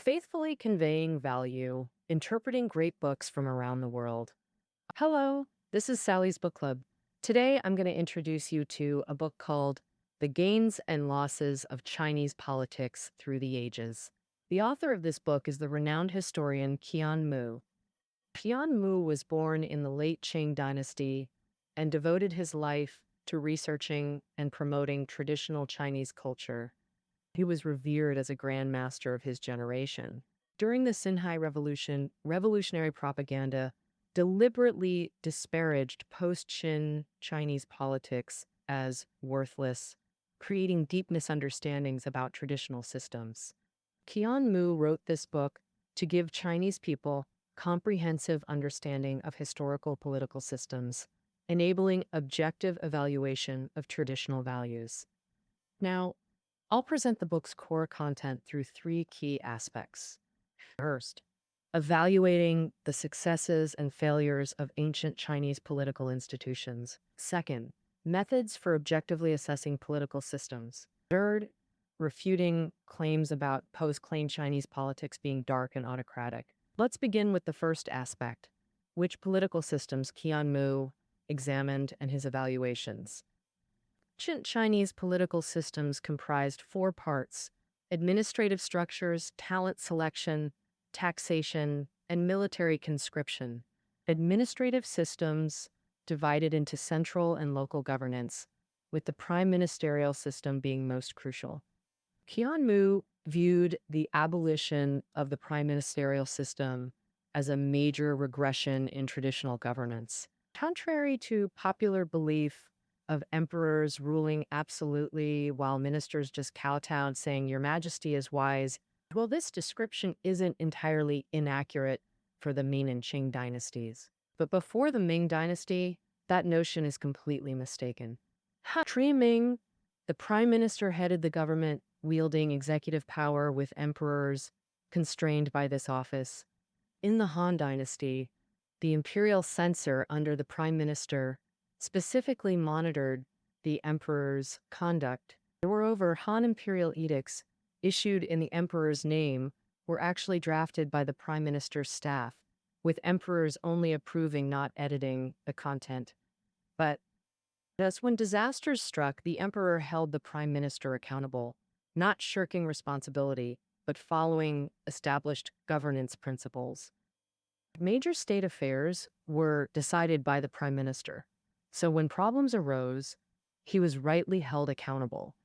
Faithfully conveying value, interpreting great books from around the world. Hello, this is Sally's Book Club. Today I'm going to introduce you to a book called The Gains and Losses of Chinese Politics Through the Ages. The author of this book is the renowned historian Qian Mu. Qian Mu was born in the late Qing dynasty and devoted his life to researching and promoting traditional Chinese culture. He was revered as a grand master of his generation. During the Xinhai Revolution, revolutionary propaganda deliberately disparaged post-Qin Chinese politics as worthless, creating deep misunderstandings about traditional systems. Qian Mu wrote this book to give Chinese people comprehensive understanding of historical political systems, enabling objective evaluation of traditional values. Now, I'll present the book's core content through three key aspects. First, evaluating the successes and failures of ancient Chinese political institutions. Second, methods for objectively assessing political systems. Third, refuting claims about post-Qing Chinese politics being dark and autocratic. Let's begin with the first aspect, which political systems Qian Mu examined and his evaluations. Ancient Chinese political systems comprised four parts: administrative structures, talent selection, taxation, and military conscription. Administrative systems divided into central and local governance, with the prime ministerial system being most crucial. Qian Mu viewed the abolition of the prime ministerial system as a major regression in traditional governance. Contrary to popular belief of emperors ruling absolutely while ministers just kowtowed, saying, "Your Majesty is wise," well, this description isn't entirely inaccurate for the Ming and Qing dynasties. But before the Ming dynasty, that notion is completely mistaken. Ming, the prime minister headed the government, wielding executive power with emperors constrained by this office. In the Han dynasty, the imperial censor under the prime minister specifically monitored the emperor's conduct. Moreover, Han imperial edicts issued in the emperor's name were actually drafted by the prime minister's staff, with emperors only approving, not editing, the content. But thus, when disasters struck, the emperor held the prime minister accountable, not shirking responsibility, but following established governance principles. Major state affairs were decided by the prime minister. So when problems arose, he was rightly held accountable.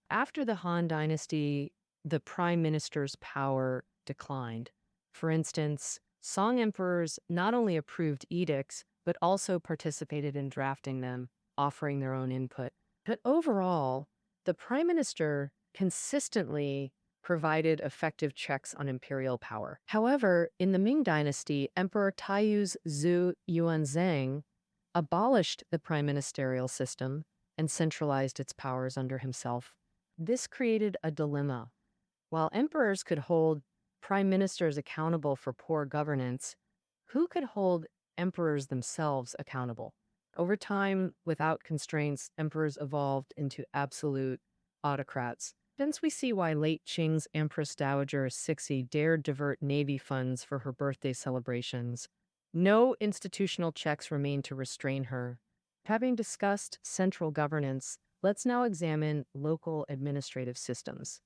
After the Han dynasty, the prime minister's power declined. For instance, Song emperors not only approved edicts, but also participated in drafting them, offering their own input. But overall, the prime minister consistently provided effective checks on imperial power. However, in the Ming dynasty, Emperor Taiyu's Zhu Yuanzhang abolished the prime ministerial system and centralized its powers under himself. This created a dilemma. While emperors could hold prime ministers accountable for poor governance, who could hold emperors themselves accountable? Over time, without constraints, emperors evolved into absolute autocrats. Hence, we see why late Qing's Empress Dowager Cixi dared divert navy funds for her birthday celebrations. No institutional checks remained to restrain her. Having discussed central governance, let's now examine local administrative systems.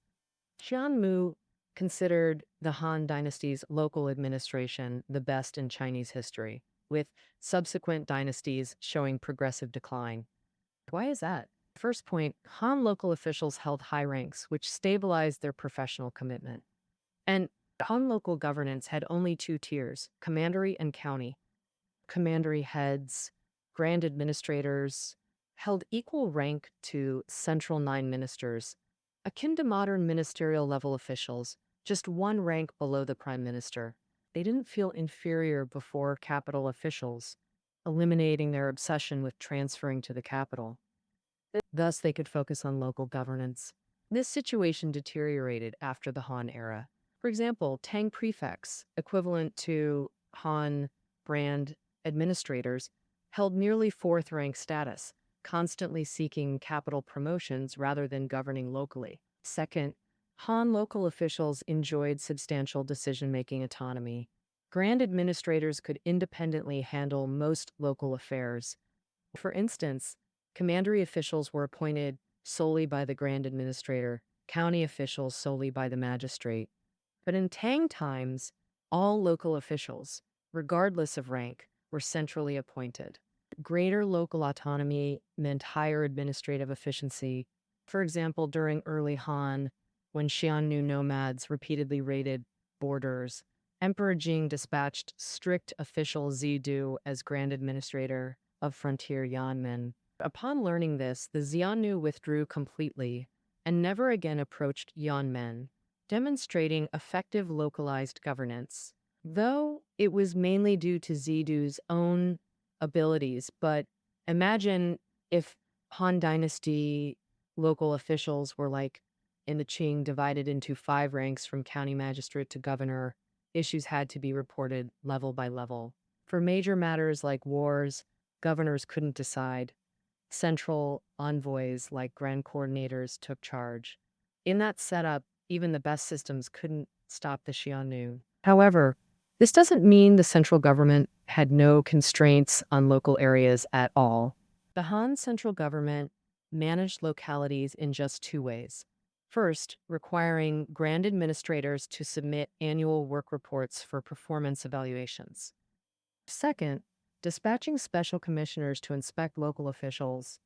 Qian Mu considered the Han dynasty's local administration the best in Chinese history, with subsequent dynasties showing progressive decline. Why is that? First point, Han local officials held high ranks, which stabilized their professional commitment. And Han local governance had only two tiers, commandery and county. Commandery heads, grand administrators, held equal rank to central nine ministers, akin to modern ministerial level officials, just one rank below the prime minister. They didn't feel inferior before capital officials, eliminating their obsession with transferring to the capital. Thus, they could focus on local governance. This situation deteriorated after the Han era. For example, Tang prefects, equivalent to Han brand administrators, held nearly fourth rank status, constantly seeking capital promotions rather than governing locally. Second, Han local officials enjoyed substantial decision-making autonomy. Grand administrators could independently handle most local affairs. For instance, commandery officials were appointed solely by the grand administrator, county officials solely by the magistrate. But in Tang times, all local officials, regardless of rank, were centrally appointed. Greater local autonomy meant higher administrative efficiency. For example, during early Han, when Qian Mu nomads repeatedly raided borders, Emperor Jing dispatched strict official Zidu as grand administrator of frontier Yanmen. Upon learning this, the Xiannu withdrew completely and never again approached Yanmen, demonstrating effective localized governance. Though it was mainly due to Zidu's own abilities, but imagine if Han Dynasty local officials were like in the Qing divided into 5 ranks from county magistrate to governor. Issues had to be reported level by level. For major matters like wars, governors couldn't decide. Central envoys like grand coordinators took charge. In that setup, even the best systems couldn't stop the Xiongnu. However, this doesn't mean the central government had no constraints on local areas at all. The Han central government managed localities in just 2 ways. First, requiring grand administrators to submit annual work reports for performance evaluations. Second, dispatching special commissioners to inspect local officials.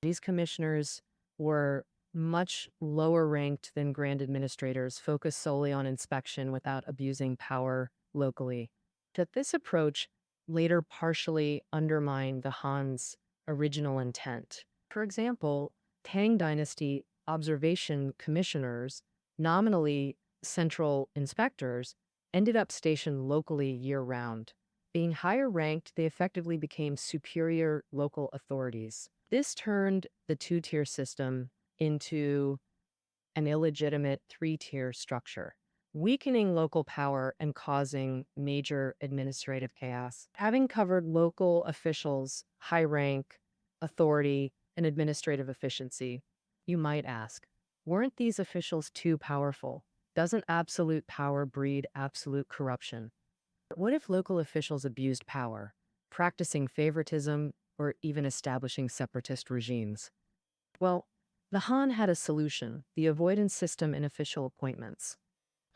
These commissioners were much lower ranked than grand administrators, focused solely on inspection without abusing power locally. That this approach later partially undermined the Han's original intent. For example, Tang Dynasty observation commissioners, nominally central inspectors, ended up stationed locally year-round. Being higher ranked, they effectively became superior local authorities. This turned the 2-tier system into an illegitimate 3-tier structure, weakening local power and causing major administrative chaos. Having covered local officials' high rank, authority, and administrative efficiency, you might ask, weren't these officials too powerful? Doesn't absolute power breed absolute corruption? What if local officials abused power, practicing favoritism, or even establishing separatist regimes? Well, the Han had a solution: the avoidance system in official appointments.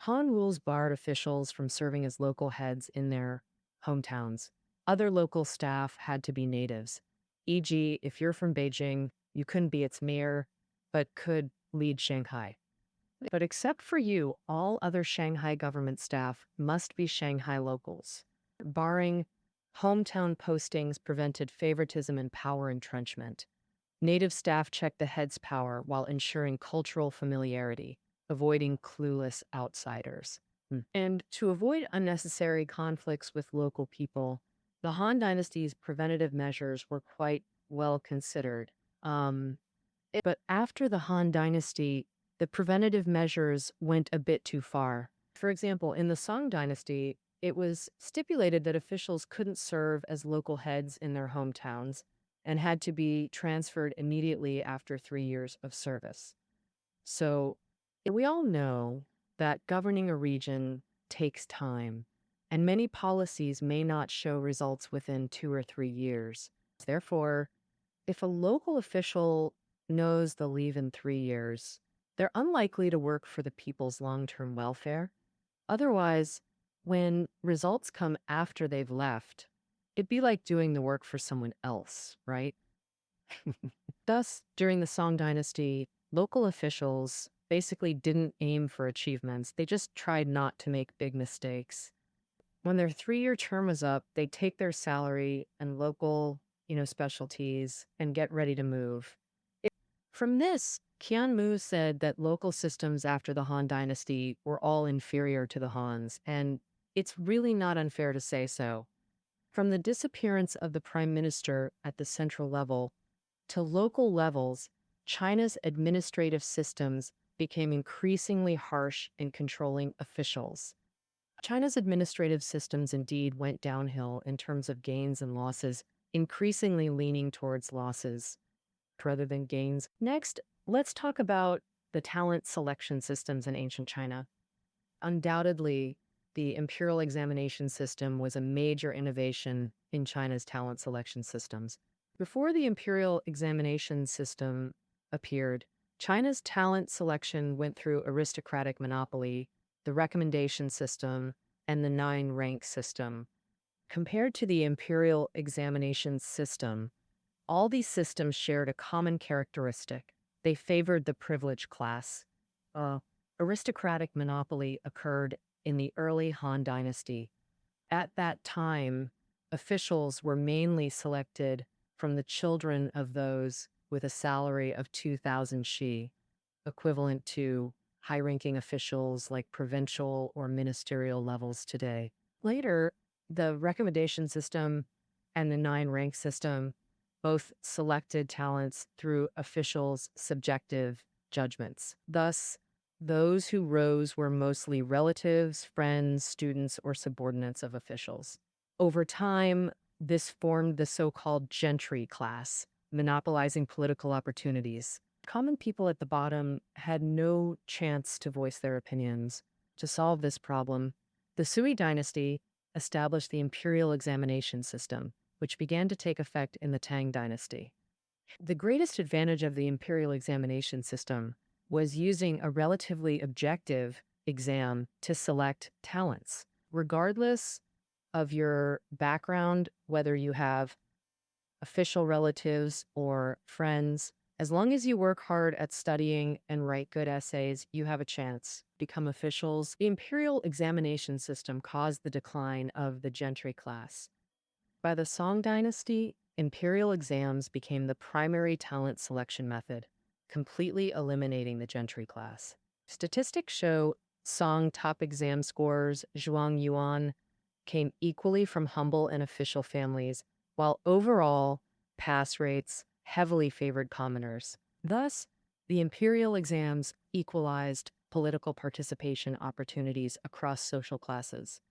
Han rules barred officials from serving as local heads in their hometowns. Other local staff had to be natives. E.g., if you're from Beijing, you couldn't be its mayor, but could lead Shanghai. But except for you, all other Shanghai government staff must be Shanghai locals. Barring hometown postings prevented favoritism and power entrenchment. Native staff checked the head's power while ensuring cultural familiarity, avoiding clueless outsiders. And to avoid unnecessary conflicts with local people, the Han Dynasty's preventative measures were quite well considered. But after the Han Dynasty, the preventative measures went a bit too far. For example, in the Song Dynasty, it was stipulated that officials couldn't serve as local heads in their hometowns and had to be transferred immediately after 3 years of service. So we all know that governing a region takes time, and many policies may not show results within 2 or 3 years. Therefore, if a local official knows they'll leave in 3 years, they're unlikely to work for the people's long-term welfare. Otherwise, when results come after they've left, it'd be like doing the work for someone else, right? Thus, during the Song Dynasty, local officials basically didn't aim for achievements. They just tried not to make big mistakes. When their 3-year term was up, they'd take their salary and local, specialties and get ready to move. From this, Qian Mu said that local systems after the Han Dynasty were all inferior to the Hans, and it's really not unfair to say so. From the disappearance of the prime minister at the central level to local levels, China's administrative systems became increasingly harsh in controlling officials. China's administrative systems indeed went downhill in terms of gains and losses, increasingly leaning towards losses rather than gains. Next, let's talk about the talent selection systems in ancient China. Undoubtedly, the imperial examination system was a major innovation in China's talent selection systems. Before the imperial examination system appeared, China's talent selection went through aristocratic monopoly, the recommendation system, and the nine-rank system. Compared to the imperial examination system, all these systems shared a common characteristic. They favored the privileged class. Aristocratic monopoly occurred in the early Han Dynasty. At that time, officials were mainly selected from the children of those with a salary of 2,000 shi, equivalent to high-ranking officials like provincial or ministerial levels today. Later, the recommendation system and the nine-rank system both selected talents through officials' subjective judgments. Thus, those who rose were mostly relatives, friends, students, or subordinates of officials. Over time, this formed the so-called gentry class, monopolizing political opportunities. Common people at the bottom had no chance to voice their opinions. To solve this problem, the Sui dynasty established the imperial examination system, which began to take effect in the Tang dynasty. The greatest advantage of the imperial examination system was using a relatively objective exam to select talents. Regardless of your background, whether you have official relatives or friends, as long as you work hard at studying and write good essays, you have a chance to become officials. The imperial examination system caused the decline of the gentry class. By the Song dynasty, imperial exams became the primary talent selection method, completely eliminating the gentry class. Statistics show Song top exam scorers, Zhuang Yuan, came equally from humble and official families, while overall pass rates heavily favored commoners. Thus, the imperial exams equalized political participation opportunities across social classes.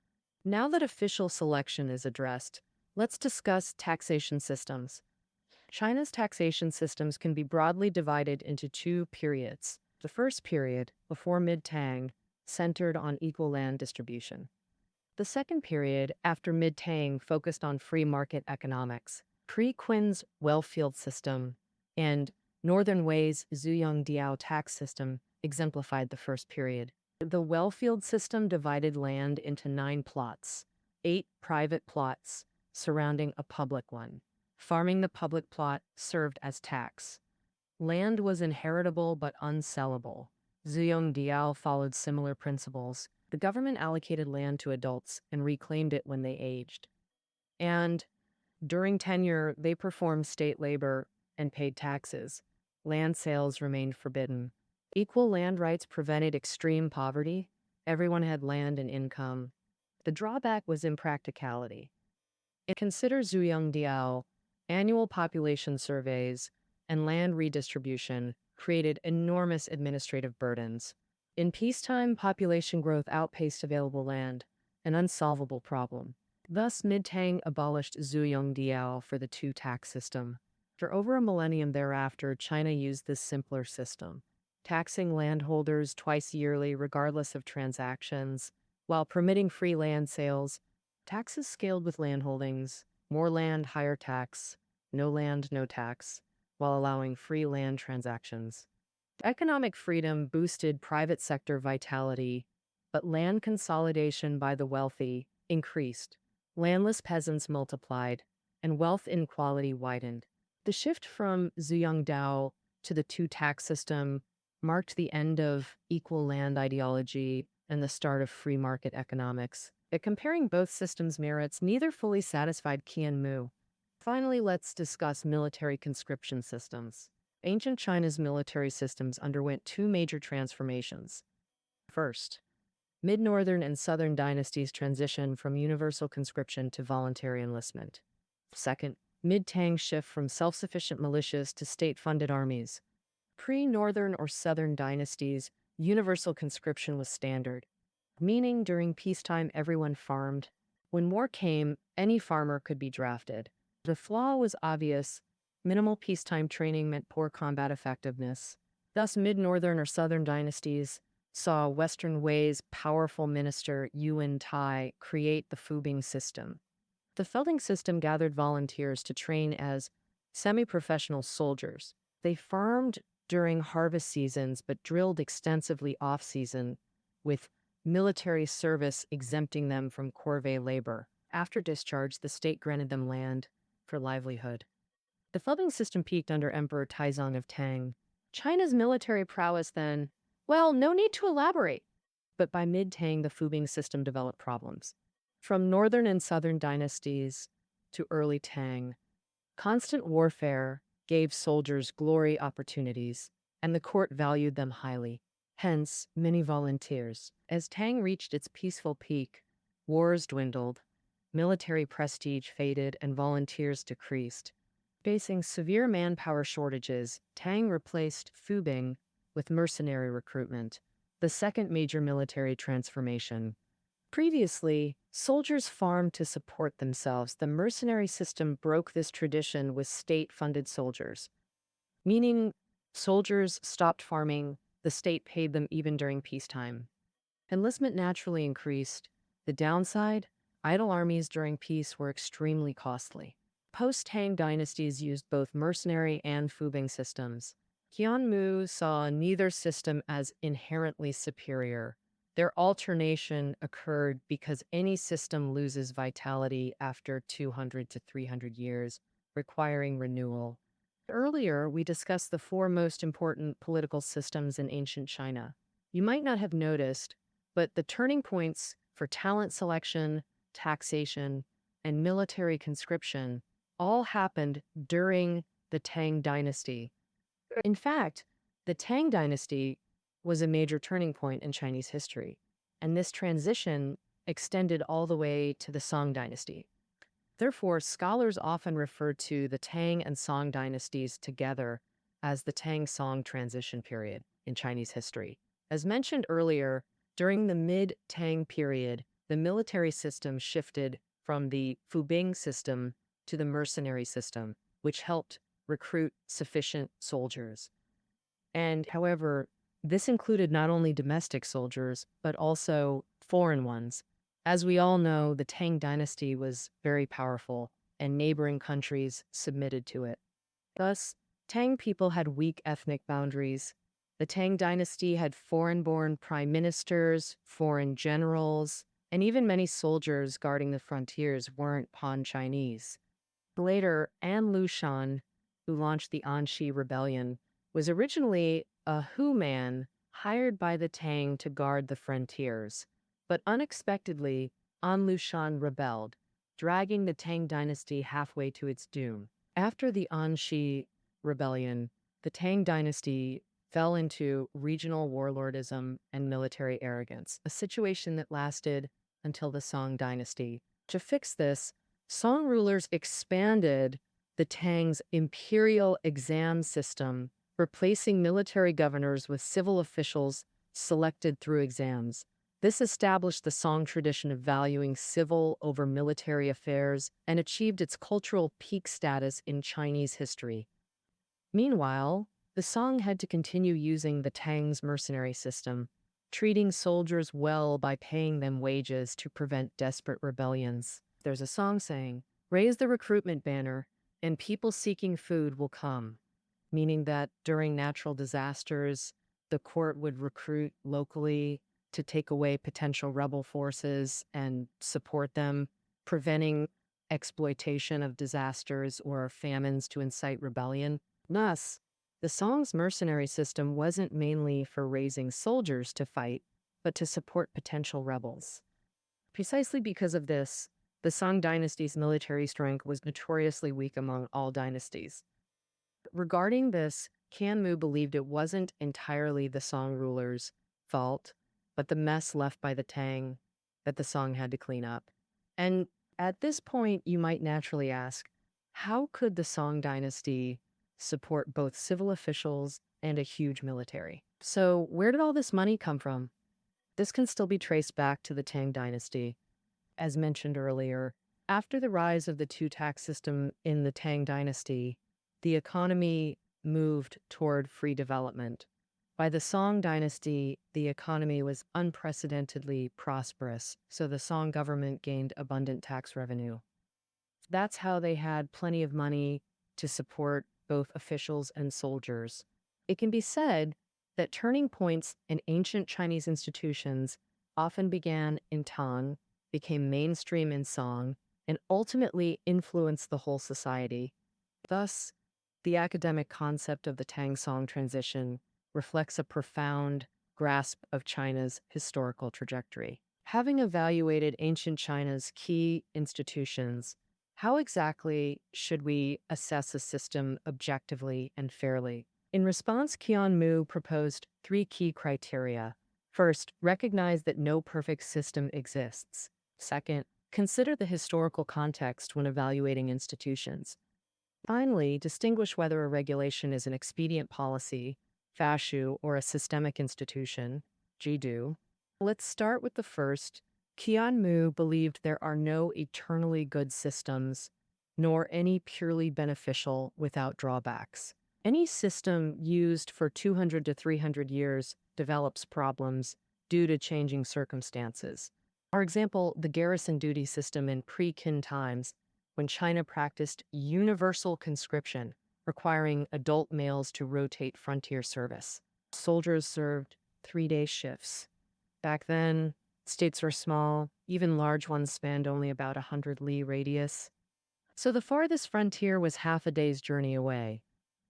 Now that official selection is addressed, let's discuss taxation systems. China's taxation systems can be broadly divided into two periods. The first period, before mid-Tang, centered on equal land distribution. The second period, after mid-Tang, focused on free market economics. Pre-Qin's Wellfield system and Northern Wei's Zuyang Diao tax system exemplified the first period. The Wellfield system divided land into 9 plots, 8 private plots surrounding a public one. Farming the public plot served as tax. Land was inheritable but unsellable. Zuyang Diao followed similar principles. The government allocated land to adults and reclaimed it when they aged. And during tenure, they performed state labor and paid taxes. Land sales remained forbidden. Equal land rights prevented extreme poverty. Everyone had land and income. The drawback was impracticality. Consider Zuyang Diao. Annual population surveys and land redistribution created enormous administrative burdens. In peacetime, population growth outpaced available land, an unsolvable problem. Thus, mid-Tang abolished Zuyang Diao for the two tax system. For over a millennium thereafter, China used this simpler system, taxing landholders twice yearly regardless of transactions, while permitting free land sales. Taxes scaled with landholdings, more land, higher tax, no land, no tax, while allowing free land transactions. Economic freedom boosted private sector vitality, but land consolidation by the wealthy increased. Landless peasants multiplied, and wealth inequality widened. The shift from Zuyang Dao to the two-tax system marked the end of equal land ideology and the start of free market economics. But comparing both systems' merits, neither fully satisfied Qian Mu. Finally, let's discuss military conscription systems. Ancient China's military systems underwent two major transformations. First, mid-northern and southern dynasties transitioned from universal conscription to voluntary enlistment. Second, mid-Tang shift from self-sufficient militias to state-funded armies. Pre-northern or southern dynasties, universal conscription was standard, meaning during peacetime everyone farmed. When war came, any farmer could be drafted. The flaw was obvious. Minimal peacetime training meant poor combat effectiveness. Thus, mid-northern or southern dynasties saw Western Wei's powerful minister Yuan Tai create the Fubing system. The Felding system gathered volunteers to train as semi-professional soldiers. They farmed during harvest seasons but drilled extensively off-season, with military service exempting them from corvée labor. After discharge, the state granted them land for livelihood. The Felding system peaked under Emperor Taizong of Tang. China's military prowess then, well, no need to elaborate. But by mid-Tang, the Fubing system developed problems. From northern and southern dynasties to early Tang, constant warfare gave soldiers glory opportunities, and the court valued them highly. Hence, many volunteers. As Tang reached its peaceful peak, wars dwindled, military prestige faded, and volunteers decreased. Facing severe manpower shortages, Tang replaced Fubing with mercenary recruitment, the second major military transformation. Previously, soldiers farmed to support themselves. The mercenary system broke this tradition with state-funded soldiers, meaning soldiers stopped farming, the state paid them even during peacetime. Enlistment naturally increased. The downside? Idle armies during peace were extremely costly. Post-Tang dynasties used both mercenary and Fubing systems. Qian Mu saw neither system as inherently superior. Their alternation occurred because any system loses vitality after 200 to 300 years, requiring renewal. Earlier, we discussed the four most important political systems in ancient China. You might not have noticed, but the turning points for talent selection, taxation, and military conscription all happened during the Tang dynasty. In fact, the Tang dynasty was a major turning point in Chinese history, and this transition extended all the way to the Song dynasty. Therefore, scholars often refer to the Tang and Song dynasties together as the Tang-Song transition period in Chinese history. As mentioned earlier, during the mid-Tang period, the military system shifted from the Fubing system to the mercenary system, which helped recruit sufficient soldiers. And however, this included not only domestic soldiers, but also foreign ones. As we all know, the Tang dynasty was very powerful, and neighboring countries submitted to it. Thus, Tang people had weak ethnic boundaries. The Tang dynasty had foreign-born prime ministers, foreign generals, and even many soldiers guarding the frontiers weren't Han Chinese. Later, An Lushan, who launched the Anxi Rebellion, was originally a Hu man hired by the Tang to guard the frontiers. But unexpectedly, An Lushan rebelled, dragging the Tang dynasty halfway to its doom. After the Anxi Rebellion, the Tang dynasty fell into regional warlordism and military arrogance, a situation that lasted until the Song dynasty. To fix this, Song rulers expanded the Tang's imperial exam system, replacing military governors with civil officials selected through exams. This established the Song tradition of valuing civil over military affairs and achieved its cultural peak status in Chinese history. Meanwhile, the Song had to continue using the Tang's mercenary system, treating soldiers well by paying them wages to prevent desperate rebellions. There's a song saying, "Raise the recruitment banner, and people seeking food will come," meaning that during natural disasters, the court would recruit locally to take away potential rebel forces and support them, preventing exploitation of disasters or famines to incite rebellion. Thus, the Song's mercenary system wasn't mainly for raising soldiers to fight, but to support potential rebels. Precisely because of this, the Song dynasty's military strength was notoriously weak among all dynasties. Regarding this, Qian Mu believed it wasn't entirely the Song rulers' fault, but the mess left by the Tang that the Song had to clean up. And at this point, you might naturally ask, how could the Song dynasty support both civil officials and a huge military? So where did all this money come from? This can still be traced back to the Tang dynasty. As mentioned earlier, after the rise of the two-tax system in the Tang dynasty, the economy moved toward free development. By the Song dynasty, the economy was unprecedentedly prosperous, so the Song government gained abundant tax revenue. That's how they had plenty of money to support both officials and soldiers. It can be said that turning points in ancient Chinese institutions often began in Tang, became mainstream in Song, and ultimately influenced the whole society. Thus, the academic concept of the Tang-Song transition reflects a profound grasp of China's historical trajectory. Having evaluated ancient China's key institutions, how exactly should we assess a system objectively and fairly? In response, Qian Mu proposed three key criteria. First, recognize that no perfect system exists. Second, consider the historical context when evaluating institutions. Finally, distinguish whether a regulation is an expedient policy, fashu, or a systemic institution, jidu. Let's start with the first. Qian Mu believed there are no eternally good systems, nor any purely beneficial without drawbacks. Any system used for 200 to 300 years develops problems due to changing circumstances. For example, the garrison duty system in pre-Qin times, when China practiced universal conscription, requiring adult males to rotate frontier service. Soldiers served 3-day shifts. Back then, states were small, even large ones spanned only about 100 li radius. So the farthest frontier was half a day's journey away.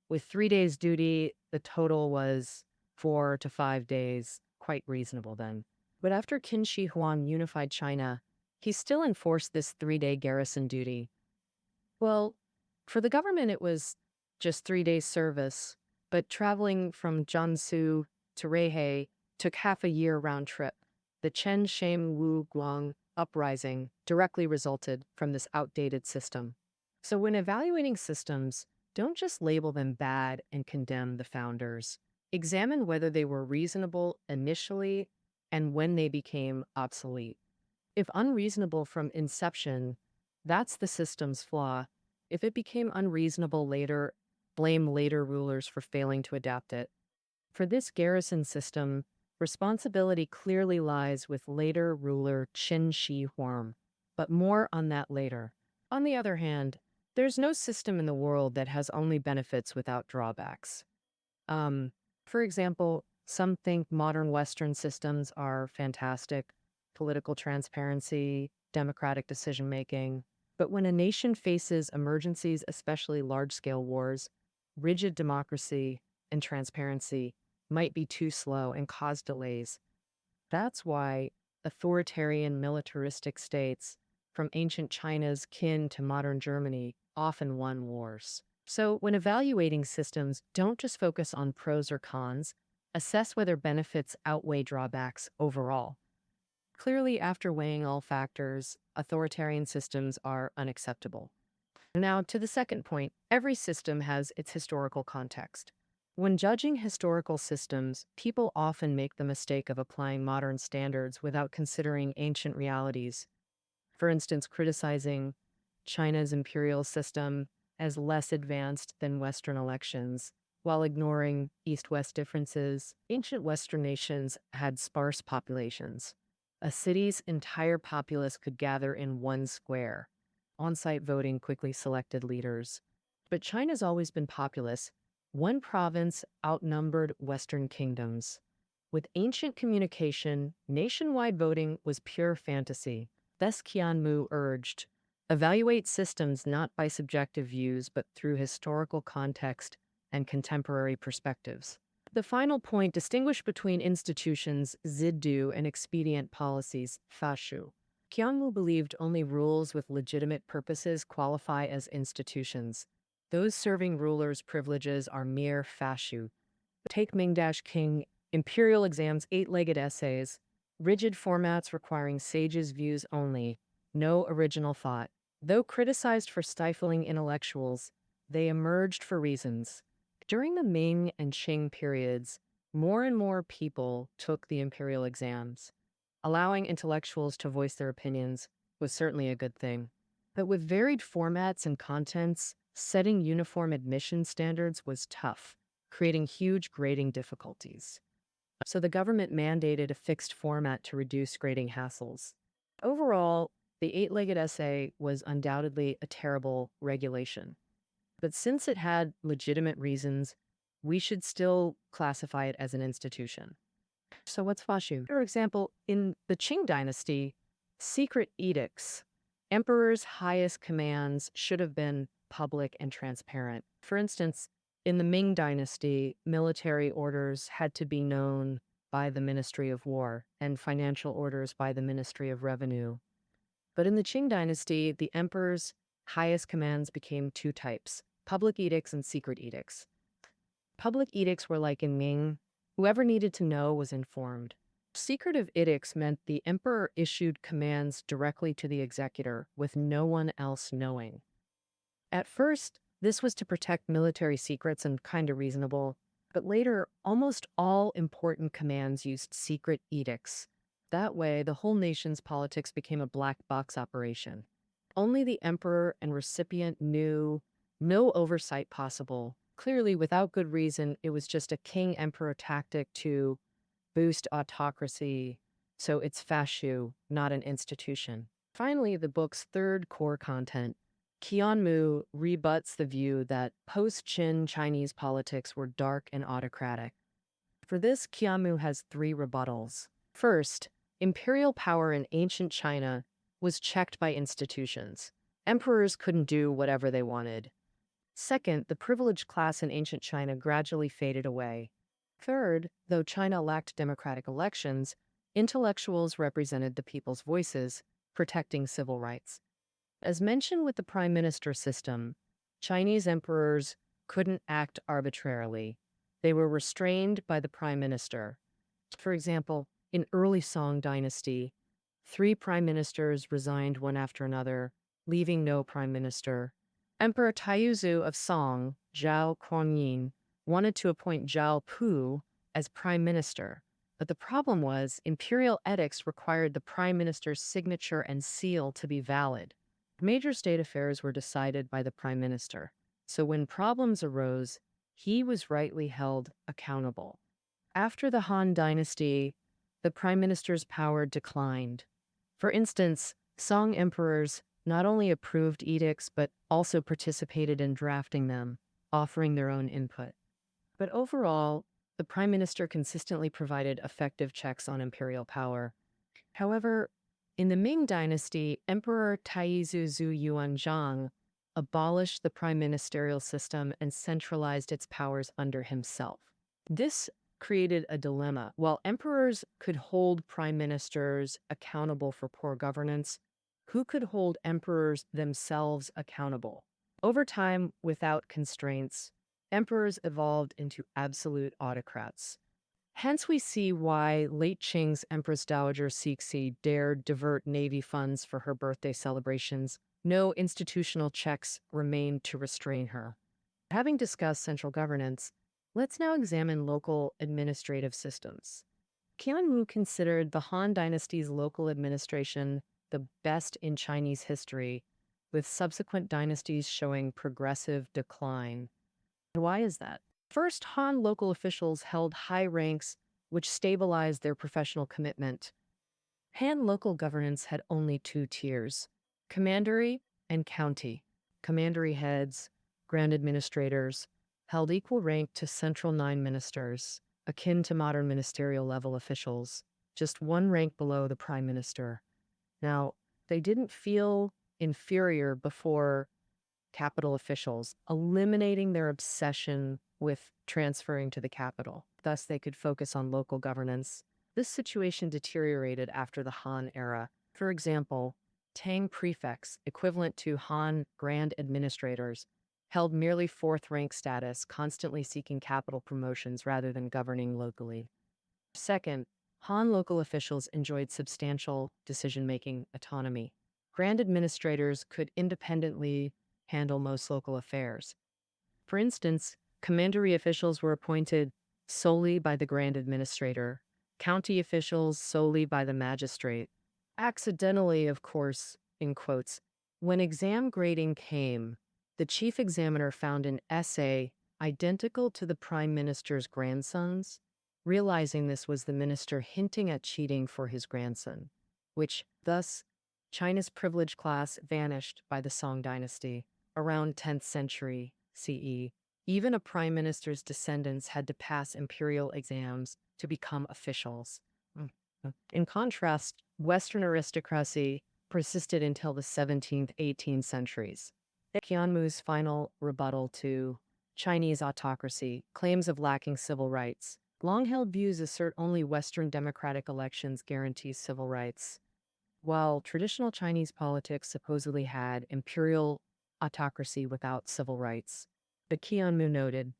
With 3 days duty, the total was 4 to 5 days, quite reasonable then. But after Qin Shi Huang unified China, he still enforced this 3-day garrison duty. Well, for the government, it was just 3 days service, but traveling from Jiangsu to Ruihei took half a year round trip. The Chen Shame Wu Guang uprising directly resulted from this outdated system. So when evaluating systems, don't just label them bad and condemn the founders. Examine whether they were reasonable initially and when they became obsolete. If unreasonable from inception, that's the system's flaw. If it became unreasonable later, blame later rulers for failing to adapt it. For this garrison system, responsibility clearly lies with later ruler Qin Shi Huang, but more on that later. On the other hand, there's no system in the world that has only benefits without drawbacks. For example, some think modern Western systems are fantastic, political transparency, democratic decision-making. But when a nation faces emergencies, especially large-scale wars, rigid democracy and transparency might be too slow and cause delays. That's why authoritarian militaristic states, from ancient China's Qin to modern Germany, often won wars. So when evaluating systems, don't just focus on pros or cons, assess whether benefits outweigh drawbacks overall. Clearly, after weighing all factors, authoritarian systems are unacceptable. Now, to the second point, every system has its historical context. When judging historical systems, people often make the mistake of applying modern standards without considering ancient realities. For instance, criticizing China's imperial system as less advanced than Western elections, while ignoring East-West differences. Ancient Western nations had sparse populations. A city's entire populace could gather in one square. On-site voting quickly selected leaders. But China's always been populous. One province outnumbered Western kingdoms. With ancient communication, nationwide voting was pure fantasy. Thus, Qian Mu urged, evaluate systems not by subjective views, but through historical context and contemporary perspectives. The final point, distinguish between institutions, zidu, and expedient policies, fashu. Qian Mu believed only rules with legitimate purposes qualify as institutions. Those serving rulers' privileges are mere fashu. Take Ming and Qing, imperial exams, 8-legged essays, rigid formats requiring sages' views only, no original thought. Though criticized for stifling intellectuals, they emerged for reasons. During the Ming and Qing periods, more and more people took the imperial exams. Allowing intellectuals to voice their opinions was certainly a good thing. But with varied formats and contents, setting uniform admission standards was tough. creating huge grading difficulties. So the government mandated a fixed format to reduce grading hassles. Overall, the eight-legged essay was undoubtedly a terrible regulation. But since it had legitimate reasons, we should still classify it as an institution. So what's Fashu? For example, in the Qing dynasty, secret edicts, emperor's highest commands should have been public and transparent. For instance, in the Ming dynasty, military orders had to be known by the Ministry of War and financial orders by the Ministry of Revenue. But in the Qing dynasty, the emperor's highest commands became two types: public edicts and secret edicts. Public edicts were like in Ming. Whoever needed to know was informed. Secretive edicts meant the emperor issued commands directly to the executor with no one else knowing. At first, this was to protect military secrets and kind of reasonable, but later, almost all important commands used secret edicts. That way, the whole nation's politics became a black box operation. Only the emperor and recipient knew, no oversight possible. Clearly, without good reason, it was just a king-emperor tactic to boost autocracy, so it's fashu, not an institution. Finally, the book's third core content, Qian Mu, rebuts the view that post-Qin Chinese politics were dark and autocratic. For this, Qian Mu has three rebuttals. First, imperial power in ancient China was checked by institutions. Emperors couldn't do whatever they wanted. Second, the privileged class in ancient China gradually faded away. Third, though China lacked democratic elections, intellectuals represented the people's voices, protecting civil rights. As mentioned with the prime minister system, Chinese emperors couldn't act arbitrarily. They were restrained by the prime minister. For example, in early Song dynasty, 3 prime ministers resigned one after another, leaving no prime minister. Emperor Taizhu of Song, Zhao Kuanyin, wanted to appoint Zhao Pu as prime minister, but the problem was imperial edicts required the prime minister's signature and seal to be valid. Major state affairs were decided by the prime minister, so when problems arose, he was rightly held accountable. After the Han dynasty, the prime minister's power declined. For instance, Song emperors not only approved edicts but also participated in drafting them, offering their own input. But overall, the prime minister consistently provided effective checks on imperial power. However, in the Ming dynasty, Emperor Taizhu Zhu Yuanzhang abolished the prime ministerial system and centralized its powers under himself. This created a dilemma. While emperors could hold prime ministers accountable for poor governance, who could hold emperors themselves accountable? Over time, without constraints, emperors evolved into absolute autocrats. Hence, we see why late Qing's Empress Dowager Cixi dared divert navy funds for her birthday celebrations. No institutional checks remained to restrain her. Having discussed central governance, let's now examine local administrative systems. Qian Mu considered the Han dynasty's local administration the best in Chinese history, with subsequent dynasties showing progressive decline. Why is that? First, Han local officials held high ranks, which stabilized their professional commitment. Han local governance had only 2 tiers: commandery and county. Commandery heads, grand administrators, held equal rank to central 9 ministers, akin to modern ministerial level officials, just 1 rank below the prime minister. Now, they didn't feel inferior before capital officials, eliminating their obsession with transferring to the capital. Thus, they could focus on local governance. This situation deteriorated after the Han era. For example, Tang prefects, equivalent to Han grand administrators, held merely 4th rank status, constantly seeking capital promotions rather than governing locally. Second, Han local officials enjoyed substantial decision-making autonomy. Grand administrators could independently handle most local affairs. For instance, commandery officials were appointed solely by the grand administrator, county officials solely by the magistrate. Accidentally, of course, in quotes, when exam grading came, the chief examiner found an essay identical to the prime minister's grandson's. Realizing this was the minister hinting at cheating for his grandson, which thus China's privileged class vanished by the Song dynasty around 10th century CE. Even a prime minister's descendants had to pass imperial exams to become officials. In contrast, Western aristocracy persisted until the 17th, 18th centuries. Qian Mu's final rebuttal to Chinese autocracy, claims of lacking civil rights. Long-held views assert only Western democratic elections guarantee civil rights, while traditional Chinese politics supposedly had imperial autocracy without civil rights. But Qian Mu noted,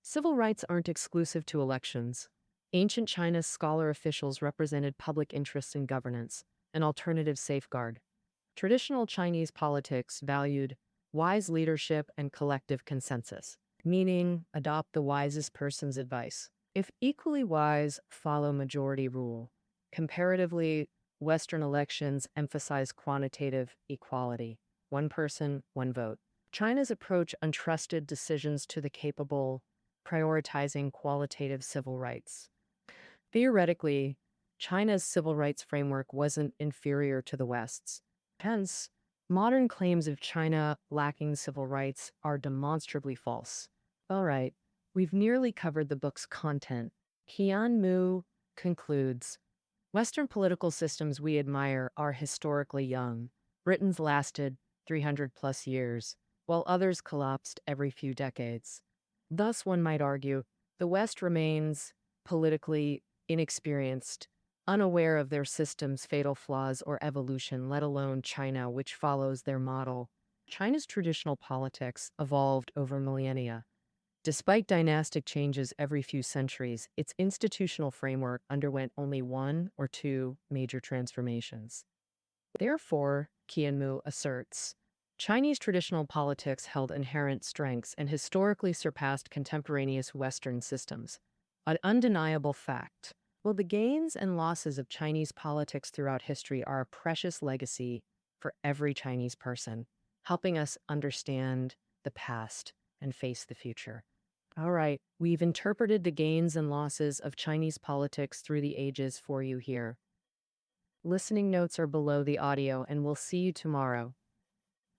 civil rights aren't exclusive to elections. Ancient China's scholar officials represented public interests in governance, an alternative safeguard. Traditional Chinese politics valued wise leadership and collective consensus, meaning adopt the wisest person's advice. If equally wise, follow majority rule. Comparatively, Western elections emphasize quantitative equality. One person, one vote. China's approach entrusted decisions to the capable, prioritizing qualitative civil rights. Theoretically, China's civil rights framework wasn't inferior to the West's. Hence, modern claims of China lacking civil rights are demonstrably false. All right, we've nearly covered the book's content. Qian Mu concludes, Western political systems we admire are historically young. Britain's lasted 300 plus years, while others collapsed every few decades. Thus, one might argue, the West remains politically inexperienced, unaware of their system's fatal flaws or evolution, let alone China, which follows their model. China's traditional politics evolved over millennia. Despite dynastic changes every few centuries, its institutional framework underwent only one or two major transformations. Therefore, Qian Mu asserts, Chinese traditional politics held inherent strengths and historically surpassed contemporaneous Western systems. An undeniable fact. While the gains and losses of Chinese politics throughout history are a precious legacy for every Chinese person, helping us understand the past and face the future. All right, we've interpreted the gains and losses of Chinese politics through the ages for you here. Listening notes are below the audio, and we'll see you tomorrow.